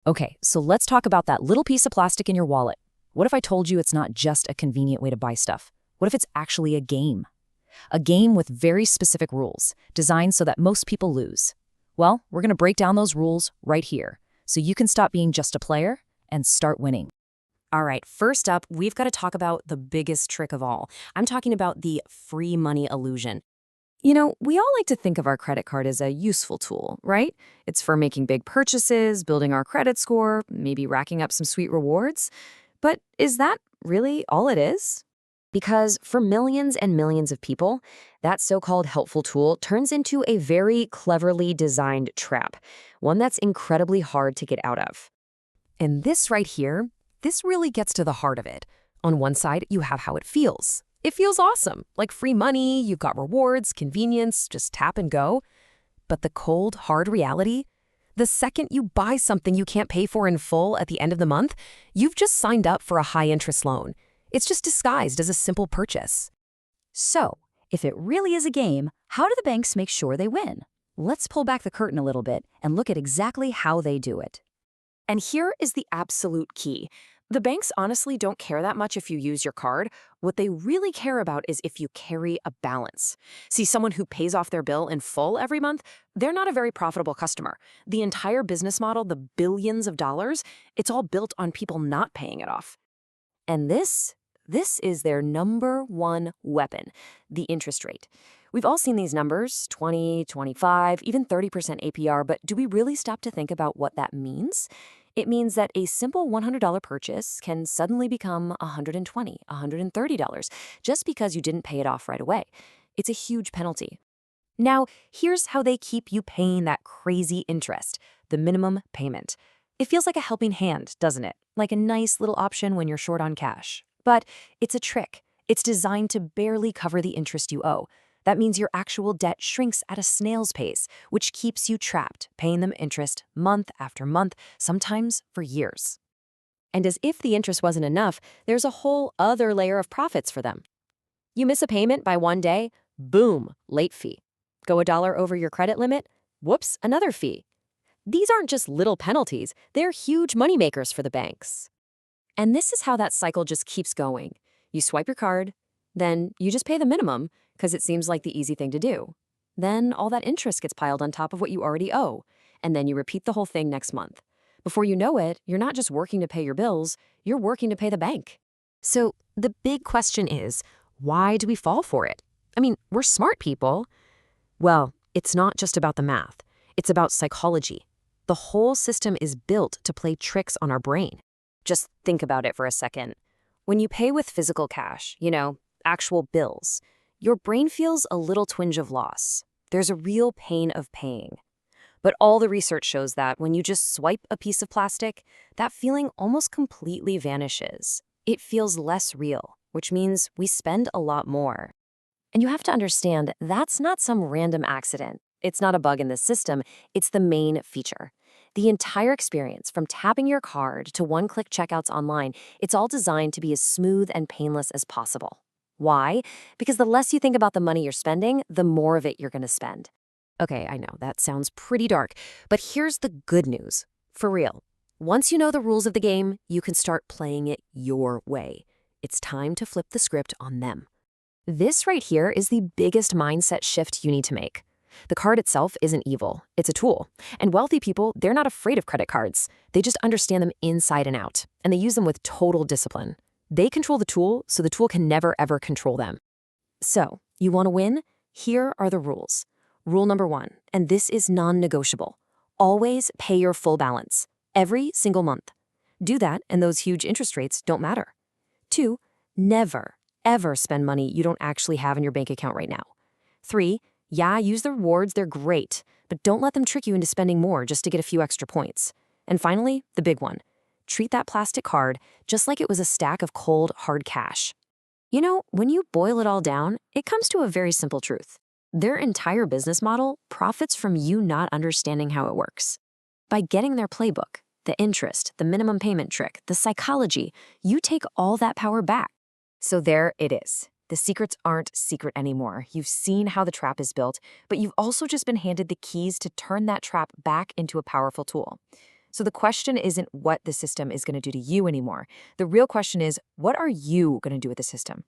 Okay, so let's talk about that little piece of plastic in your wallet. What if I told you it's not just a convenient way to buy stuff? What if it's actually a game? A game with very specific rules, designed so that most people lose. Well, we're going to break down those rules right here, so you can stop being just a player and start winning. All right, first up, we've got to talk about the biggest trick of all. I'm talking about the free money illusion. We all like to think of our credit card as a useful tool, right? It's for making big purchases, building our credit score, maybe racking up some sweet rewards. But is that really all it is? Because for millions and millions of people, that so-called helpful tool turns into a very cleverly designed trap, one that's incredibly hard to get out of. And this right here, this really gets to the heart of it. On one side, you have how it feels. It feels awesome, like free money, you've got rewards, convenience, just tap and go. But the cold, hard reality? The second you buy something you can't pay for in full at the end of the month, you've just signed up for a high-interest loan. It's just disguised as a simple purchase. So, if it really is a game, how do the banks make sure they win? Let's pull back the curtain a little bit and look at exactly how they do it. And here is the absolute key. The banks honestly don't care that much if you use your card. What they really care about is if you carry a balance. See, someone who pays off their bill in full every month, they're not a very profitable customer. The entire business model, the billions of dollars, it's all built on people not paying it off. And this is their number one weapon, the interest rate. We've all seen these numbers, 20, 25, even 30% APR, but do we really stop to think about what that means? It means that a simple $100 purchase can suddenly become $120, $130, just because you didn't pay it off right away. It's a huge penalty. Now, here's how they keep you paying that crazy interest, the minimum payment. It feels like a helping hand, doesn't it? Like a nice little option when you're short on cash. But it's a trick. It's designed to barely cover the interest you owe. That means your actual debt shrinks at a snail's pace, which keeps you trapped, paying them interest month after month, sometimes for years. And as if the interest wasn't enough, there's a whole other layer of profits for them. You miss a payment by one day, boom, late fee. Go $1 over your credit limit, whoops, another fee. These aren't just little penalties, they're huge moneymakers for the banks. And this is how that cycle just keeps going. You swipe your card, then you just pay the minimum because it seems like the easy thing to do. Then all that interest gets piled on top of what you already owe, and then you repeat the whole thing next month. Before you know it, you're not just working to pay your bills, you're working to pay the bank. So the big question is, why do we fall for it? I mean, we're smart people. Well, it's not just about the math. It's about psychology. The whole system is built to play tricks on our brain. Just think about it for a second. When you pay with physical cash, actual bills, your brain feels a little twinge of loss. There's a real pain of paying. But all the research shows that when you just swipe a piece of plastic, that feeling almost completely vanishes. It feels less real, which means we spend a lot more. And you have to understand, that's not some random accident. It's not a bug in the system, it's the main feature. The entire experience, from tapping your card to one-click checkouts online, it's all designed to be as smooth and painless as possible. Why? Because the less you think about the money you're spending, the more of it you're going to spend. Okay, I know, that sounds pretty dark, but here's the good news. For real, once you know the rules of the game, you can start playing it your way. It's time to flip the script on them. This right here is the biggest mindset shift you need to make. The card itself isn't evil, it's a tool. And wealthy people, they're not afraid of credit cards. They just understand them inside and out, and they use them with total discipline. They control the tool, so the tool can never ever control them. So, you want to win? Here are the rules. Rule number 1, and this is non-negotiable. Always pay your full balance, every single month. Do that, and those huge interest rates don't matter. 2, never, ever spend money you don't actually have in your bank account right now. 3, yeah, use the rewards, they're great, but don't let them trick you into spending more just to get a few extra points. And finally, the big one. Treat that plastic card just like it was a stack of cold, hard cash. When you boil it all down, it comes to a very simple truth. Their entire business model profits from you not understanding how it works. By getting their playbook, the interest, the minimum payment trick, the psychology, you take all that power back. So there it is. The secrets aren't secret anymore. You've seen how the trap is built, but you've also just been handed the keys to turn that trap back into a powerful tool. So the question isn't what the system is going to do to you anymore. The real question is, what are you going to do with the system?